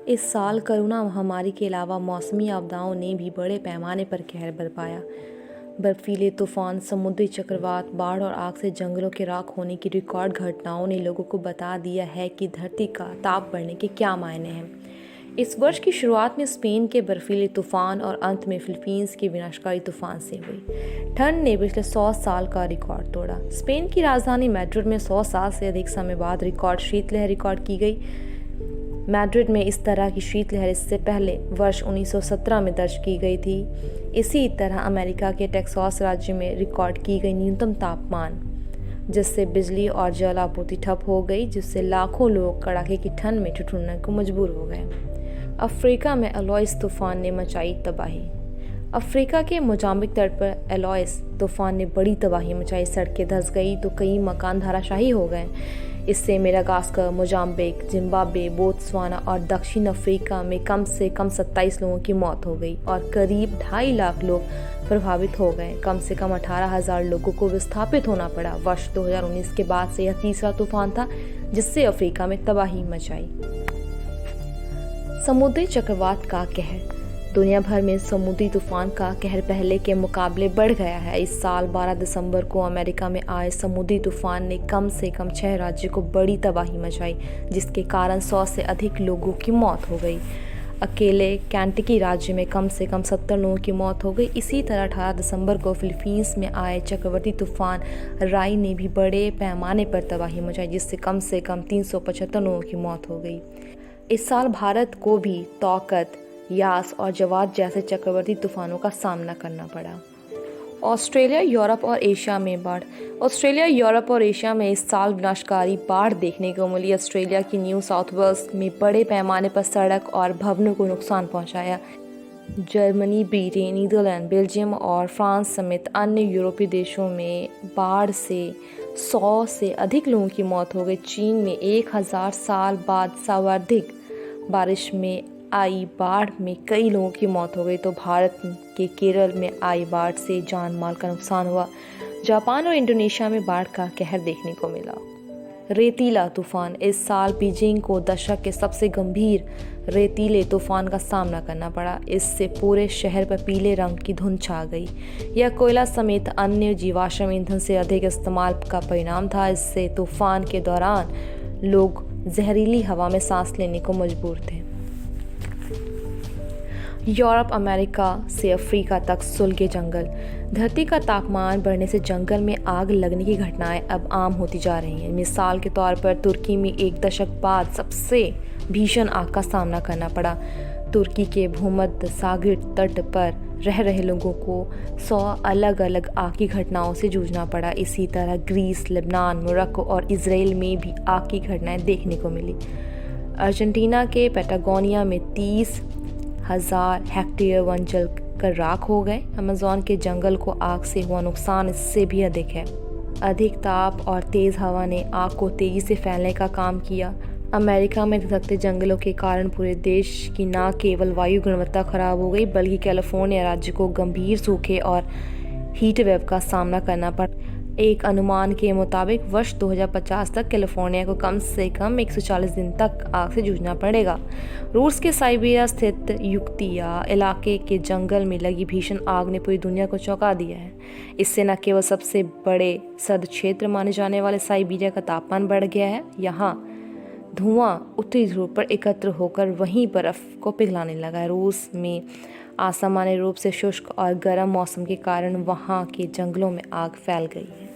इस साल कोरोना महामारी के अलावा मौसमी आपदाओं ने भी बड़े पैमाने पर कहर बरपाया। बर्फीले तूफान, समुद्री चक्रवात, बाढ़ और आग से जंगलों के राख होने की रिकॉर्ड घटनाओं ने लोगों को बता दिया है कि धरती का ताप बढ़ने के क्या मायने हैं। इस वर्ष की शुरुआत में स्पेन के बर्फीले तूफान और अंत में फिलीपींस के विनाशकारी तूफान से हुई। ठंड ने पिछले 100 साल का रिकॉर्ड तोड़ा। स्पेन की राजधानी मैड्रिड में 100 साल से अधिक समय बाद शीतलहर रिकॉर्ड की गई। मैड्रिड में इस तरह की शीतलहर इससे पहले वर्ष 1917 में दर्ज की गई थी। इसी तरह अमेरिका के टेक्सास राज्य में रिकॉर्ड की गई न्यूनतम तापमान, जिससे बिजली और जल आपूर्ति ठप हो गई, जिससे लाखों लोग कड़ाके की ठंड में ठिठुरने को मजबूर हो गए। अफ्रीका में एलोइस तूफान ने मचाई तबाही। अफ्रीका के मोजाम्बिक तट पर एलोइस तूफान ने बड़ी तबाही मचाई। सड़कें धंस गई तो कई मकान धराशायी हो गए। इससे मेडागास्कर, मोजाम्बिक, जिम्बाब्वे, बोत्सवाना और दक्षिण अफ्रीका में कम से कम 27 लोगों की मौत हो गई और करीब 2.5 लाख लोग प्रभावित हो गए। कम से कम 18,000 लोगों को विस्थापित होना पड़ा। वर्ष 2019 के बाद से यह तीसरा तूफान था जिससे अफ्रीका में तबाही मचाई। समुद्री चक्रवात का कहर। दुनिया भर में समुद्री तूफान का कहर पहले के मुकाबले बढ़ गया है। इस साल 12 दिसंबर को अमेरिका में आए समुद्री तूफान ने कम से कम 6 राज्यों को बड़ी तबाही मचाई, जिसके कारण 100 से अधिक लोगों की मौत हो गई। अकेले केंटकी राज्य में कम से कम 70 लोगों की मौत हो गई। इसी तरह 18 दिसंबर को फिलीपींस में आए चक्रवाती तूफान राई ने भी बड़े पैमाने पर तबाही मचाई, जिससे कम से कम 375 लोगों की मौत हो गई। इस साल भारत को भी तौकत, यास और जवाद जैसे चक्रवाती तूफानों का सामना करना पड़ा। ऑस्ट्रेलिया, यूरोप और एशिया में बाढ़। ऑस्ट्रेलिया, यूरोप और एशिया में इस साल विनाशकारी बाढ़ देखने को मिली। ऑस्ट्रेलिया की न्यू साउथ वेल्स में बड़े पैमाने पर सड़क और भवनों को नुकसान पहुंचाया। जर्मनी, ब्रिटेन, नीदरलैंड, बेल्जियम और फ्रांस समेत अन्य यूरोपीय देशों में बाढ़ से 100 से अधिक लोगों की मौत हो गई। चीन में 1000 साल बाद सर्वाधिक बारिश में आई बाढ़ में कई लोगों की मौत हो गई, तो भारत के केरल में आई बाढ़ से जान माल का नुकसान हुआ। जापान और इंडोनेशिया में बाढ़ का कहर देखने को मिला। रेतीला तूफान। इस साल बीजिंग को दशक के सबसे गंभीर रेतीले तूफान का सामना करना पड़ा। इससे पूरे शहर पर पीले रंग की धुंध छा गई। यह कोयला समेत अन्य जीवाश्म ईंधन से अधिक इस्तेमाल का परिणाम था। इससे तूफान के दौरान लोग जहरीली हवा में सांस लेने को मजबूर थे। यूरोप, अमेरिका से अफ्रीका तक सुलगे जंगल। धरती का तापमान बढ़ने से जंगल में आग लगने की घटनाएं अब आम होती जा रही हैं। मिसाल के तौर पर तुर्की में एक दशक बाद सबसे भीषण आग का सामना करना पड़ा। तुर्की के भूमध्य सागर तट पर रह रहे लोगों को 100 अलग अलग आग की घटनाओं से जूझना पड़ा। इसी तरह ग्रीस, लेबनान, मोरक्को और इजराइल में भी आग की घटनाएं देखने को मिली। अर्जेंटीना के पैटागोनिया में 30,000 हेक्टेयर वन जल कर राख हो गए। अमेज़न के जंगल को आग से हुआ नुकसान इससे भी अधिक है। अधिक ताप और तेज़ हवा ने आग को तेज़ी से फैलने का काम किया। अमेरिका में धधकते जंगलों के कारण पूरे देश की न केवल वायु गुणवत्ता खराब हो गई, बल्कि कैलिफोर्निया राज्य को गंभीर सूखे और हीट वेव का सामना करना पड़ा। एक अनुमान के मुताबिक वर्ष 2050 तक कैलिफोर्निया को कम से कम 140 दिन तक आग से जूझना पड़ेगा। रूस के साइबेरिया स्थित युक्तिया इलाके के जंगल में लगी भीषण आग ने पूरी दुनिया को चौंका दिया है। इससे न केवल सबसे बड़े सर्द क्षेत्र माने जाने वाले साइबेरिया का तापमान बढ़ गया है, यहाँ धुआं उत्तरी ध्रुव पर एकत्र होकर वहीं बर्फ को पिघलाने लगा है। रूस में असामान्य रूप से शुष्क और गर्म मौसम के कारण वहाँ के जंगलों में आग फैल गई है।